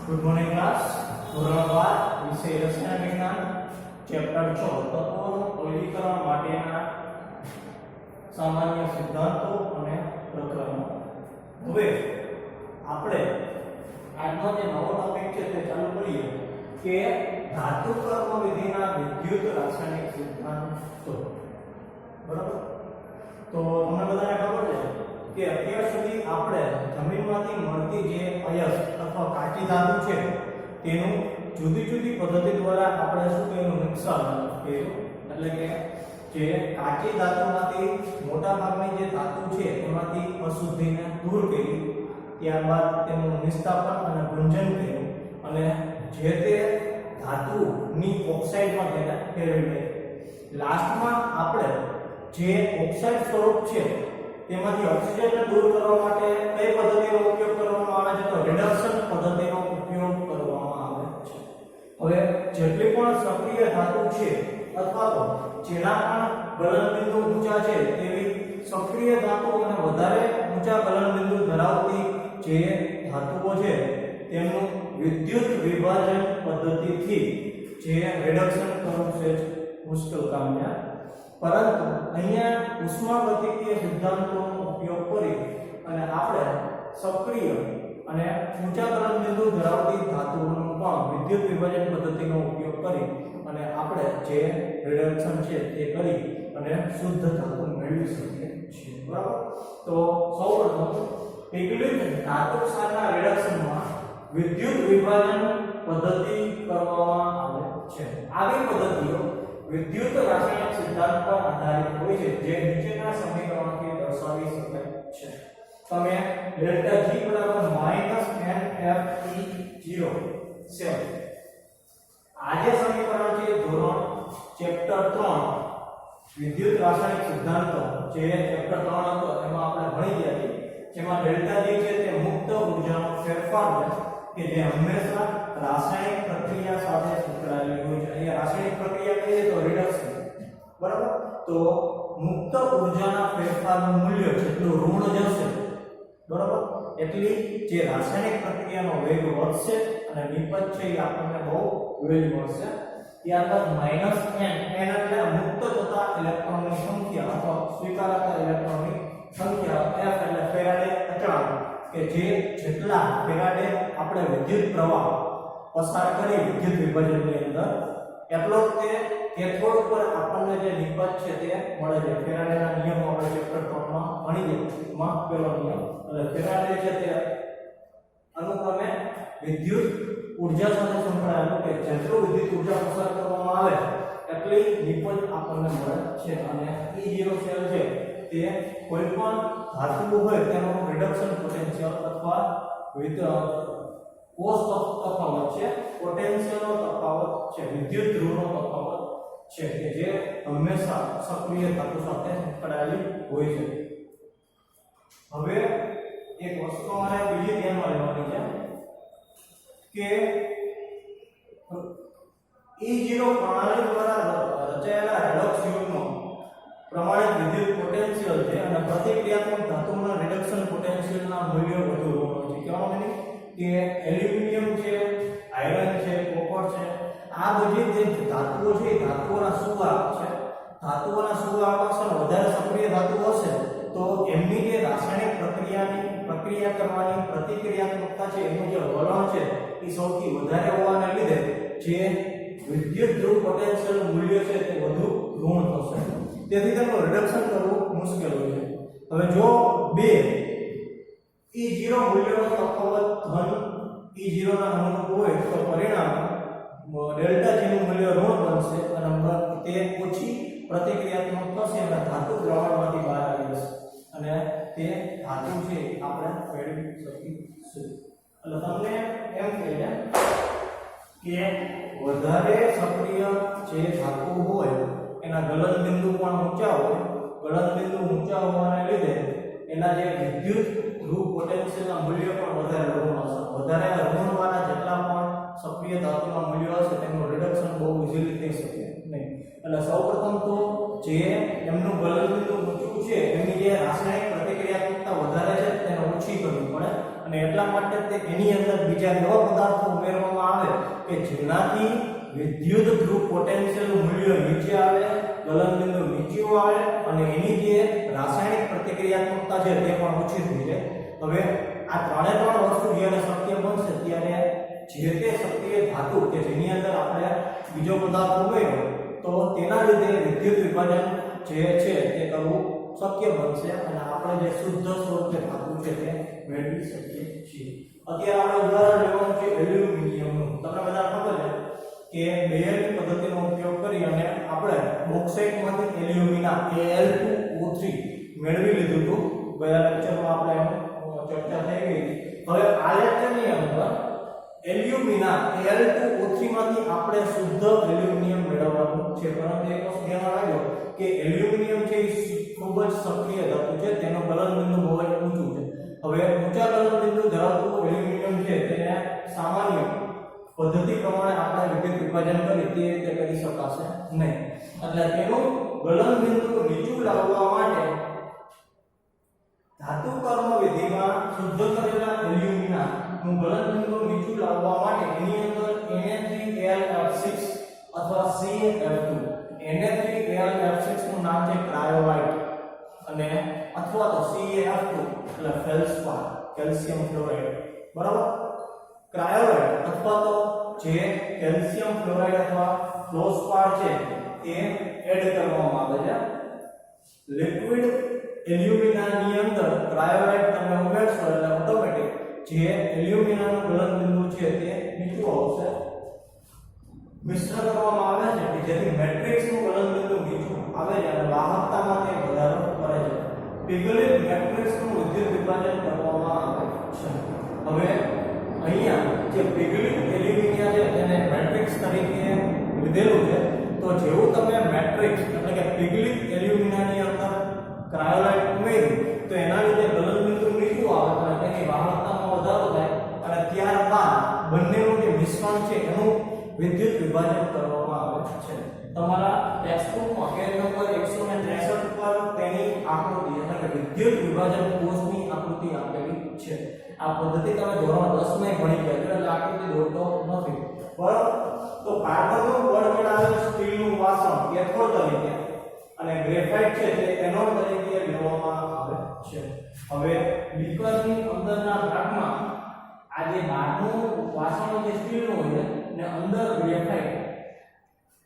Good morning class. ધોરણ 12 વિષય રસાયણ વિજ્ઞાન ચેપ્ટર 6 તત્વોનું અવલીકરણ માટેના સામાન્ય સિદ્ધાંતો અને પ્રકરણો. હવે આપણે આજનો જે નવો ટોપિક છે તે ચાલુ કરીએ કે ધાતુ કર્મ વિધિના વિદ્યુત રાસાયણિક સિદ્ધાંતો. બરાબર? તો તમને બધાને ખબર છે કે અત્યાર સુધી આપણે જમીનમાંથી મળતી જે અયસ્ક અથવા કાચી ધાતુ છે તેનું જુદી જુદી પદ્ધતિ દ્વારા આપણે શું કર્યું, નિક્ષાલન કર્યું. એટલે કે જે કાચી ધાતુમાંથી મોટા ભાગની જે ધાતુ છે એમાંથી અશુદ્ધિને દૂર કરી, ત્યારબાદ તેનું નિસ્તાપન અને ગુંજન કર્યું અને જે તે ધાતુની ઓક્સાઇડમાં તેને ફેરવી નાખી. લાસ્ટમાં આપણે જે ઓક્સાઇડ સ્વરૂપ છે તેમાંથી ઓક્સિજનને દૂર કરવા માટે કઈ પદ્ધતિનો ઉપયોગ કરવામાં આવે છે? તો રિડક્શન પદ્ધતિનો ઉપયોગ કરવામાં આવે છે. હવે જેટલી પણ સક્રિય ધાતુ છે અથવા તો જેના પણ ગલનબિંદુ ઊંચા છે તેવી સક્રિય ધાતુ અને વધારે ઊંચા ગલનબિંદુ ધરાવતી જે ધાતુઓ છે તેમનું વિદ્યુત વિભાજન પદ્ધતિથી જે રિડક્શન કરવું છે મુશ્કેલ કામ છે. પરંતુ અહીંયા ઉષ્માગતિકીય સિદ્ધાંતોનો ઉપયોગ કરી અને આપણે સક્રિય અને ઊંચા ગલનબિંદુ ધરાવતી ધાતુઓનું પણ વિદ્યુત વિભાજન પદ્ધતિનો ઉપયોગ કરી અને આપણે જે રિડક્શન છે તે કરી અને શુદ્ધ ધાતુ મેળવી શકીએ છીએ. બરાબર? તો સૌપ્રથમ પીગળિત ધાતુ ક્ષારના રિડક્શનમાં વિદ્યુત વિભાજન પદ્ધતિ કરવામાં આવે છે. આવી પદ્ધતિઓ વિદ્યુત રાસાયણિક સિદ્ધાંત પર આધારિત હોય છે જે નીચેના સમીકરણથી દર્શાવી શકાય છે. તમે ડેલ્ટા G બરાબર -NFE07 આ જે સમીકરણ છે ધોરણ ચેપ્ટર 3 વિદ્યુત રાસાયણિક સિદ્ધાંતો જે ચેપ્ટર 3 હતો એમાં આપણે ભણી ગયા છીએ, જેમાં ડેલ્ટા G છે તે મુક્ત ઊર્જાનો ફેરફાર છે કે જે હંમેશા રાસાયણિક પ્રક્રિયા સાથે સંકળાયેલી હોય છે. અહીંયા રાસાયણિક પ્રક્રિયા કહીએ તો રિડક્શન. બરાબર? તો મુક્ત ઊર્જાના ફેરફારનું મૂલ્ય જેટલું ઋણ જશે, બરાબર, એટલી જે રાસાયણિક પ્રક્રિયાનો વેગ વધશે અને નિપજ છે એ આપણને બહુ વેગ મળશે. ત્યારબાદ -n એટલે મુક્ત થતા ઇલેક્ટ્રોનની સંખ્યા અથવા સ્વીકારાતા ઇલેક્ટ્રોનની સંખ્યા, f એટલે ફેરાડે અચળાંક કે જે જેટલા ફેરાડે આપણે વિદ્યુત પ્રવાહ પસાર કરી વિદ્યુત વિભાજનની અંદર એટલો તે કેથોડ પર આપણને જે નિપજ છે તે મળે છે. ફેરાડેના નિયમો આપણે ચેપ્ટર 3 માં ભણી ગયા. માં પહેલો નિયમ એટલે ફેરાડે છે તે અનુક્રમે વિદ્યુત ઊર્જા સાથે સંકળાયેલું કે જેટલું વિદ્યુત ઊર્જા પસાર કરવામાં આવે એટલી નિપજ આપણને મળે છે. અને E0 સેલ છે તે કોઈ પણ ધાતુ હોય તેનો રિડક્શન પોટેન્શિયલ અથવા કોસ્ટ ઓફ તફાવત છે, પોટેન્શિયલનો તફાવત છે, વિદ્યુત ધ્રુવનો તફાવત છે કે જે હંમેશા સક્રિય ધાતુ સાથે સંકળાયેલી હોય છે. હવે એક વસ્તુ મારે બીજી ધ્યાનમાં લેવાની છે કે E0 પ્રણાલી દ્વારા રચાયેલા રેડોક્સ યુગનો પ્રમાણિત વિદ્યુત પોટેન્શિયલ છે અને પ્રતિક્રિયાત્મક ધાતુના રિડક્શન પોટેન્શિયલના મૂલ્યો વધુ હોય છે. કહેવાનો મતલબ કે એલ્યુમિનિયમ છે, આયરન છે, કોપર છે, આ બધી જે ધાતુઓ છે એ ધાતુઓના સુવાહક છે. ધાતુઓના સુવાહક વધારે સક્રિય ધાતુ હશે તો એમની જે રાસાયણિક પ્રક્રિયા કરવાની પ્રતિક્રિયાત્મકતા છે, એનું જે વલણ છે એ સૌથી વધારે હોવાને લીધે જે વિદ્યુત ધ્રુવ પોટેન્શિયલ મૂલ્ય છે તે વધુ ઋણ થશે. તેથી તેનું રિડક્શન કરવું મુશ્કેલ હોય છે. હવે જો બે E0 મૂલ્યનો તફાવત ધન E0 ના અનુરૂપ હોય તો પરિણામે ડેલ્ટા G નું મૂલ્ય ઋણ બનશે અને તે ઓછી પ્રતિક્રિયાત્મક થશે અને ધાતુ દ્રાવણમાંથી બહાર આવી જશે અને તે ધાતુ છે આપણે મેળવી શકીશું. એટલે તમને એમ કહીએ કે વધારે સક્રિય જે ધાતુ હોય એના ગલનબિંદુ પણ ઊંચા હોય. ગલનબિંદુ ઊંચા હોવાને લીધે એના જે વિદ્યુત ધ્રુવ પોટેન્શિયલના મૂલ્ય પણ વધારે ઋણ હશે. વધારે ઋણવાળા જેટલા પણ સક્રિય ધાતુના મૂલ્યો હશે તેનું રિડક્શન બહુ ઇઝીલી થઈ શકે નહીં. એટલે સૌપ્રથમ તો જે એમનું ગલનબિંદુ ઊંચું છે એમની જે રાસાયણિક પ્રતિક્રિયાત્મકતા વધારે છે તેને ઓછી કરવી પડે અને એટલા માટે તે એની અંદર બીજા એવા પદાર્થો ઉમેરવામાં આવે કે જેનાથી વિદ્યુત ધ્રુવ પોટેન્શિયલ મૂલ્ય નીચે આવે, ગલનબિંદુ નીચે આવે અને એની જે રાસાયણિક પ્રતિક્રિયાત્મકતા છે તે પણ ઓછી થઈ જાય. હવે આ ત્રણ વસ્તુ જ્યારે શક્ય બનશે ત્યારે જે તે સક્રિય ધાતુ કે જેની અંદર આપણે બીજો પદાર્થ ઉમેર્યો તો તેના લીધે વિદ્યુત વિભાજન જે છે તે કરવું શક્ય બનશે અને આપણે જે શુદ્ધ સ્વરૂપે ધાતુ છે તે મેળવી શકીએ છીએ. અત્યારે આપણે ઉદાહરણ લેવાનું છે એલ્યુમિનિયમનું. તમને બધાને ખબર છે કે બેયરની પદ્ધતિનો ઉપયોગ કરી અને આપણે બોક્સાઇટમાંથી એલ્યુમિના Al2O3 મેળવી લીધું હતું. ગયા લેક્ચરમાં આપણે ચર્ચા થઈ ગઈ. હવે આ લેક્ચરની અંદર એલ્યુમિના Al2O3 માંથી આપણે શુદ્ધ એલ્યુમિનિયમ મેળવવાનું છે. પરંતુ એક વસ્તુ ધ્યાનમાં રાખજો કે એલ્યુમિનિયમ છે એ ખૂબ જ સક્રિય ધાતુ છે, તેનો ગલનબિંદુ બહુ જ ઊંચું છે. હવે ઊંચા ગલનબિંદુ ધરાવતું એલ્યુમિનિયમ છે તેને સામાન્ય પદ્ધતિ પ્રમાણે આપણે વિદ્યુત વિભાજન કરી તે રીતે કરી શકાશે નહીં. એટલે તેનું ગલનબિંદુ નીચું લાવવા માટે ધાતુ કર્મ વિધિમાં શુદ્ધ કરેલા એલ્યુમિના નું ગલનબિંદુ નીચું લાવવા માટે એની અંદર Na3Al6 અથવા CaF2 Na3Al6 નું નામ છે ક્રાયોલાઇટ અને અથવા તો CaF2 એટલે ફેલ્સપાર કેલ્શિયમ ફ્લોરાઇડ. બરાબર, ક્રાયોલાઇટ અથવા તો જે કેલ્શિયમ ફ્લોરાઇડ અથવા ફ્લોસ્પાર છે એ એડ કરવામાં આવે છે. લિક્વિડ એલ્યુમિનાની અંદર ક્રાયોલાઇટ તમે ઉમેરશો એટલે ઓટોમેટિક જે એલ્યુમિનાનું ગલનબિંદુ છે તે નીચું આવશે. મિશ્ર કરવામાં આવે છે કે જેથી મેટ્રિક્સનું ગલનબિંદુ નીચું આવે છે અને વાહકતામાં તે વધારો કરે છે. પીગળિત મેટ્રિક્સનું વિદ્યુત વિભાજન કરવામાં આવે છે. હવે અહીંયા જે પીગળિત એલ્યુમિનિયા છે તેને મેટ્રિક્સ તરીકે લીધેલું છે. તો જેવું તમે મેટ્રિક્સ એટલે કે પીગળિત એલ્યુમિનાની અંદર ક્રાયોલાઇટ ઉમેર્યું તો એના લીધે ગલનબિંદુ નીચું આવે અને તેની વાહકતામાં વધારો થાય અને ત્યારબાદ બંનેનું જે મિશ્રણ છે એનું વિદ્યુત વિભાજન કરવામાં આવે છે. તમારા ટેક્સ્ટબુકમાં પેજ નંબર 163 પર તેની આકૃતિ એટલે કે વિદ્યુત વિભાજન કોષની આકૃતિ આપેલી છે. આ પદ્ધતિ તમે ધોરણ 10 માં ભણી ગયા છો એટલે આકૃતિ દોરતો નથી. બરાબર, તો કાર્બનનું બળ મેળવેલ સ્ટીલનું વાસણ કેથોડ તરીકે અને ગ્રેફાઇટ છે તે એનોડ તરીકે લેવામાં આવે છે. હવે બીકરની અંદરના ભાગમાં આ જે બહારનું વાસણ જે સ્ટીલનું હોય છે ને અંદર ગ્રેફાઇટ,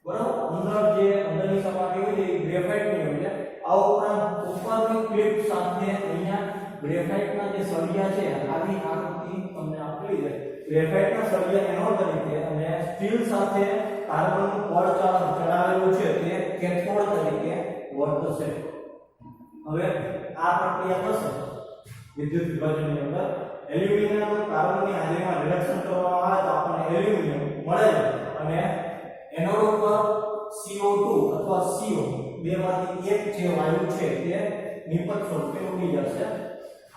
બરાબર, અંદર જે અંદરની સપાટી હોય છે એ ગ્રેફાઇટની હોય છે. આ ઉપરાંત ઉપરની ક્લિપ સાથે અહીંયા ગ્રેફાઇટના જે સળિયા છે આવી આકૃતિ તમને આપેલી છે. ગ્રેફાઇટના સળિયા એનોડ તરીકે અને સ્ટીલ સાથે કાર્બનનું પડ ચડાવેલું છે તે કેથોડ તરીકે વર્તશે. હવે આ પ્રક્રિયા થશે વિદ્યુત વિભાજનની અંદર. એલ્યુમિનિયમ કાર્બનની હાજરીમાં રિડક્શન કરવામાં આવે તો આપણને એલ્યુમિનિયમ મળે અને એનોડ ઉપર CO2 અથવા CO બેમાંથી એક જે વાયુ છે તે નિપજ સ્વરૂપે ઉડી જશે.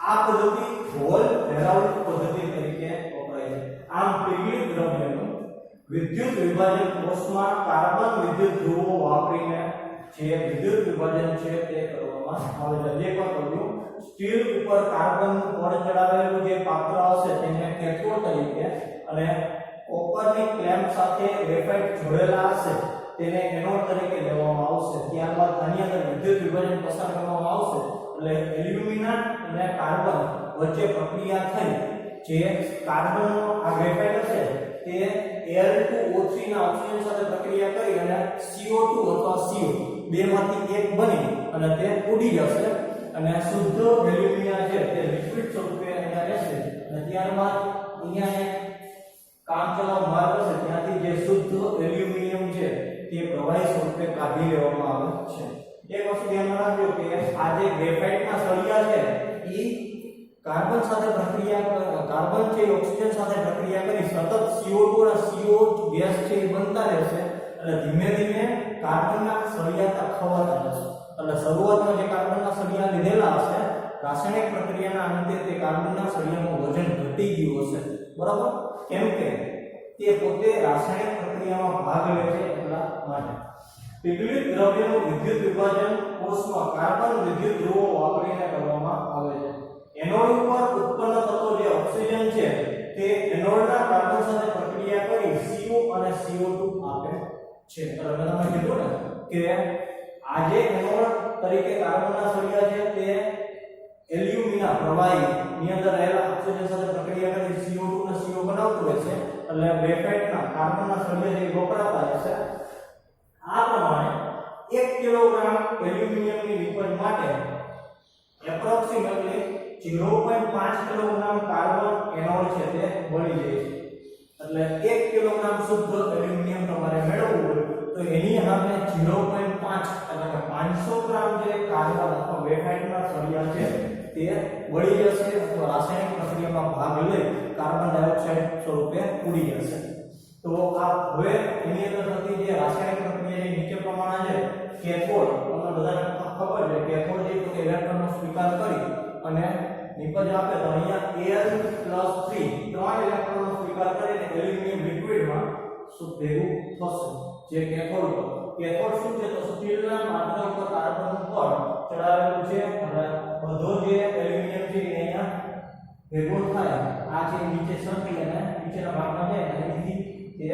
આ પદ્ધતિ હોલ હેરાલ્ડ પદ્ધતિ તરીકે વપરાય છે. આમ પીગળિત દ્રવ્યનું વિદ્યુત વિભાજન કોષમાં કાર્બન વિદ્યુત ધ્રુવો વાપરીને જે વિદ્યુત વિભાજન છે તે કરવામાં આવે છે. જે પણ કહ્યું સ્ટીલ ઉપર કાર્બનનું પડ ચડાવેલું જે પાત્ર હશે તેને કેથોડ તરીકે અને કોપરની ક્લેમ્પ સાથે ગ્રેફાઇટ જોડેલા હશે તેને એનોડ તરીકે લેવામાં આવશે. ત્યારબાદ આની અંદર વિદ્યુત વિભાજન પસાર કરવામાં આવશે એટલે એલ્યુમિના અને કાર્બન વચ્ચે પ્રક્રિયા થઈ જે કાર્બનનો આ ગ્રેફાઇટ હશે તે Al2O3 ના ઓક્સિજન સાથે પ્રક્રિયા કરી અને CO2 અથવા CO બેમાંથી એક બની અને તે ઉડી જશે અને શુદ્ધ એલ્યુમિના છે તે લિક્વિડ સ્વરૂપે અહીંયા રહેશે અને ત્યારબાદ અહીંયા એક કામચલાઉ માર્ગ હશે ત્યાંથી જે શુદ્ધ એલ્યુમિનિયમ છે તે પ્રવાહી સ્વરૂપે કાઢી લેવામાં આવે છે. એક વસ્તુ ધ્યાનમાં રાખજો કે આ જે ગ્રેફાઇટના સળિયા છે એ કાર્બન સાથે પ્રક્રિયા કાર્બન છે ઓક્સિજન સાથે પ્રક્રિયા કરી સતત CO2 અને CO ગેસ છે એ બનતા રહેશે એટલે ધીમે ધીમે કાર્બનના સળિયા ખવાતા જશે. એટલે શરૂઆતમાં જે કાર્બનના સળિયા લીધેલા હશે રાસાયણિક પ્રક્રિયાના અંતે તે કાર્બનના સળિયાનું વજન ઘટી ગયું હશે. બરાબર, કેમ કે તે પોતે રાસાયણિક પ્રક્રિયામાં ભાગ લે છે એટલા માટે. પીગળિત દ્રવ્યનું વિદ્યુત વિભાજન કોષમાં કાર્બન વિદ્યુત ધ્રુવો વાપરીને કરવામાં આવે છે. એનોડ ઉપર ઉત્પન્ન થતો જે ઓક્સિજન છે. એટલે મેં તમને કીધું ને કે આ જે એનોડ તરીકે કાર્બનના સળિયા છે તે એલ્યુમિના પ્રવાહી ની અંદર રહેલા ઓક્સિજન સાથે પ્રક્રિયા કરી CO2 ને CO બનાવતું હોય છે. એટલે ગ્રેફાઇટના કાર્બનના સળિયા જે વપરાતા હશે આ પ્રમાણે 1 કિલોગ્રામ એલ્યુમિનિયમની નિપજ માટે એપ્રોક્સિમેટલી 0.5 કિલોગ્રામ કાર્બન એનોડ છે તે બળી જાય છે. એટલે 1 કિલોગ્રામ શુદ્ધ એલ્યુમિનિયમ તમારે મેળવવું હોય તો એની સામે 0.5 એટલે કે 500 ગ્રામ જે કાર્બન અથવા ગ્રેફાઇટના સળિયા છે તે બળી જશે અથવા રાસાયણિક પ્રક્રિયામાં ભાગ લઈ કાર્બન ડાયોક્સાઇડ સ્વરૂપે ઉડી જશે. તો આ હવે એની અંદર થતી જે રાસાયણિક પ્રક્રિયા જે નીચે પ્રમાણે છે કેથોડ, તમને બધાને ખબર છે કેથોડ જે પોતે ઇલેક્ટ્રોનનો સ્વીકાર કરી અને નિપજ આપે તો અહીંયા Al+3 ત્રણ ઇલેક્ટ્રોનનો સ્વીકાર કરીને એલ્યુમિનિયમ લિક્વિડમાં શું ભેગું થશે જે કેથોડ પર. કેથોડ શું છે તો સ્ટીલના માધ્યમ ઉપર કાર્બન પર ચડાવેલું છે અને બધો જે એલ્યુમિનિયમ છે એ અહીંયા ભેગો થાય આ જે નીચે સરકી અને નીચેના ભાગમાં જાય અને અહીંથી તે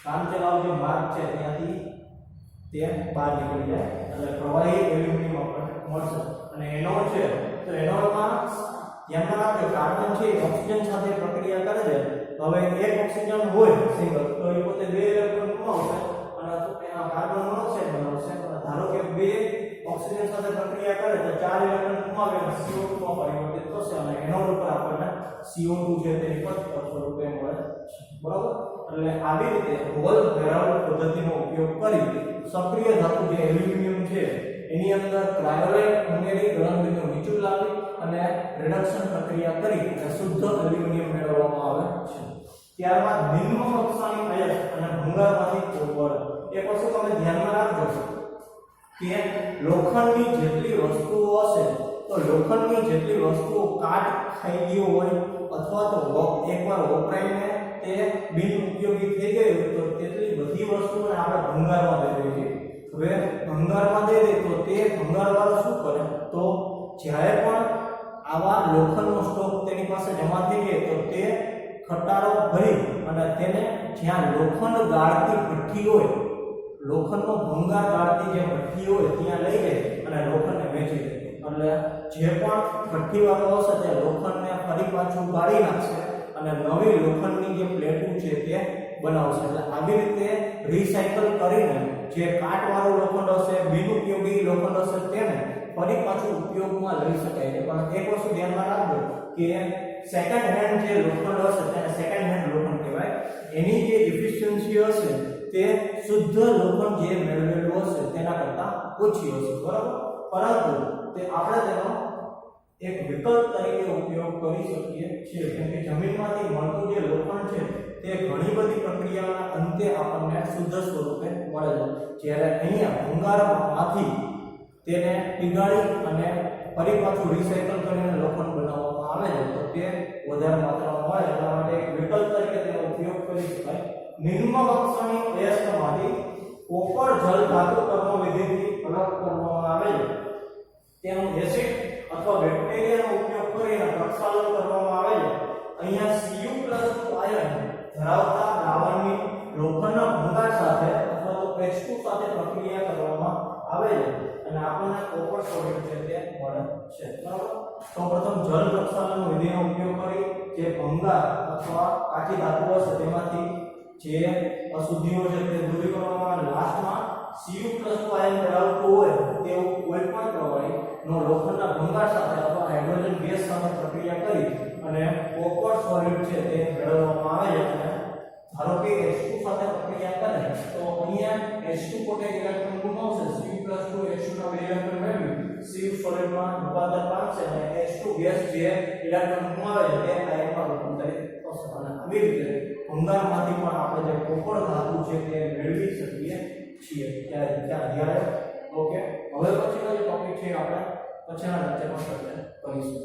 કામચલાઉ જે માર્ગ છે ત્યાંથી તે બહાર નીકળી જાય એટલે પ્રવાહી એલ્યુમિનિયમ આપણને મળશે. અને એનોડ છે તો એનોડમાં ધ્યાનમાં રાખજો કાર્બન છે ઓક્સિજન સાથે પ્રક્રિયા કરે છે. હવે એક ઓક્સિજન હોય સિંગલ તો એ પોતે 2 ઇલેક્ટ્રોન ગુમાવશે અને એના કાર્બન મોનોક્સાઇડ બનાવશે. ધારો કે 2 ઓક્સિજન સાથે પ્રક્રિયા કરે તો 4 ઇલેક્ટ્રોન ગુમાવે અને CO2 માં પરિવર્તિત થશે અને એનોડ ઉપર આપણને CO2 છે તે નિપજ સ્વરૂપે મળે છે. બરાબર. એટલે આવી રીતે હોલ ધરાવલ પદ્ધતિનો ઉપયોગ કરી સક્રિય ધાતુ જે એલ્યુમિનિયમ છે એની અંદર ક્રાયોલાઇટ ઉમેરી ગલનબિંદુ નીચું લાવી અને રિડક્શન પ્રક્રિયા કરી અને શુદ્ધ એલ્યુમિનિયમ મેળવવામાં આવે છે. ત્યારબાદ નિમ્ન કક્ષાની અયસ્ક અને ભંગારમાંથી કોપર. એક વસ્તુ તમે ધ્યાનમાં રાખજો કે લોખંડની જેટલી વસ્તુઓ હશે તો લોખંડની જેટલી વસ્તુઓ કાટ ખાઈ ગયો હોય અથવા તો એકવાર વપરાઈને તે બિન ઉપયોગી થઈ ગઈ હોય તો તેટલી બધી વસ્તુઓને આપણે ભંગારમાં દઈ દઈએ છીએ. હવે ભંગારમાં દઈ દે તો તે ભંગારવાળો શું કરે તો જ્યારે પણ આવા લોખંડનો સ્ટોક તેની પાસે જમા થઈ જાય તો તે ખટારો ભરી અને તેને જ્યાં લોખંડ ગાળતી ભઠ્ઠી હોય લોખંડનો ભંગાર ગાળતી જે ભઠ્ઠી હોય ત્યાં લઈ જાય અને લોખંડને વેચી દે. એટલે જે પણ ભઠ્ઠીવાળો હશે તે લોખંડને ફરી પાછું ગાળી નાખશે અને નવી લોખંડની જે પ્લેટો છે તે બનાવશે. એટલે આવી રીતે રિસાયકલ કરીને જે કાટવાળું લોખંડ હશે બિનઉપયોગી લોખંડ હશે તેને ફરી પાછું ઉપયોગમાં લઈ શકાય છે. પણ એક વસ્તુ ધ્યાનમાં રાખજો કે સેકન્ડ હેન્ડ જે લોખંડ હશે તેને સેકન્ડ હેન્ડ લોખંડ કહેવાય. એની જે એફિશિયન્સી હશે તે શુદ્ધ લોખંડ જે મેળવેલું હશે તેના કરતાં ઓછી હશે. બરાબર. પરંતુ તે આપણે તેનો એક વિકલ્પ તરીકે ઉપયોગ કરી શકીએ છીએ કેમ કે જમીનમાંથી મળતું જે લોખંડ છે તે ઘણી બધી પ્રક્રિયાઓના અંતે આપણને શુદ્ધ સ્વરૂપે મળે છે. જ્યારે અહીંયા ભંગારમાંથી તેને પીગાળી અને ફરી પાછું રિસાયકલ કરીને લોખંડ બનાવવામાં આવે છે તો તે વધારે માત્રામાં મળે. એટલા માટે એક વિકલ્પ તરીકે તેનો ઉપયોગ કરી શકાય. નિમ્ન કક્ષાની અયસ્કમાંથી કોપર જલ ધાતુ કર્મવિધિથી અલગ કરવામાં આવે છે. તેનું એસિડ અથવા બેક્ટેરિયાનો ઉપયોગ કરીને પ્રક્ષાલન કરવામાં આવે છે. અહીંયા Cu+ આયન ધરાવતા દ્રાવણની લોખંડના ભંગાર સાથે અથવા તો H2 સાથે પ્રક્રિયા કરવામાં આવે છે અને આપણને કોપર સોલિડ છે તે મળે છે. બરાબર. સૌપ્રથમ જળ પ્રક્ષાલન વિધિનો ઉપયોગ કરી જે ભંગાર અથવા કાચી ધાતુ હશે તેમાંથી જે અશુદ્ધિઓ છે તે દૂર કરવામાં અને લાસ્ટમાં Cu+ આયન ધરાવતું હોય તેવું કોઈ પણ પ્રવાહી નો લોખંડના ભંગાર સાથે અથવા હાઇડ્રોજન ગેસ સાથે પ્રક્રિયા કરી અને કોપર સોલિડ છે તે મેળવવામાં આવે છે. અને ધારો કે H2 સાથે પ્રક્રિયા કરે તો અહીંયા H2 પોતે ઇલેક્ટ્રોન ગુમાવશે Cu+2 H2 ના બે ઇલેક્ટ્રોન મેળવી Cu સોલિડમાં રૂપાંતર પામશે અને H2 ગેસ જે ઇલેક્ટ્રોન ગુમાવે છે તે આયનમાં રૂપાંતરિત થશે. અને આવી રીતે ભંગારમાંથી પણ આપણે જે કોપર ધાતુ છે તે મેળવી શકીએ છીએ. ત્યારે ઓકે. હવે પછીનો જે ટોપિક છે આપણે પછીના લેક્ચરમાં કરીશું.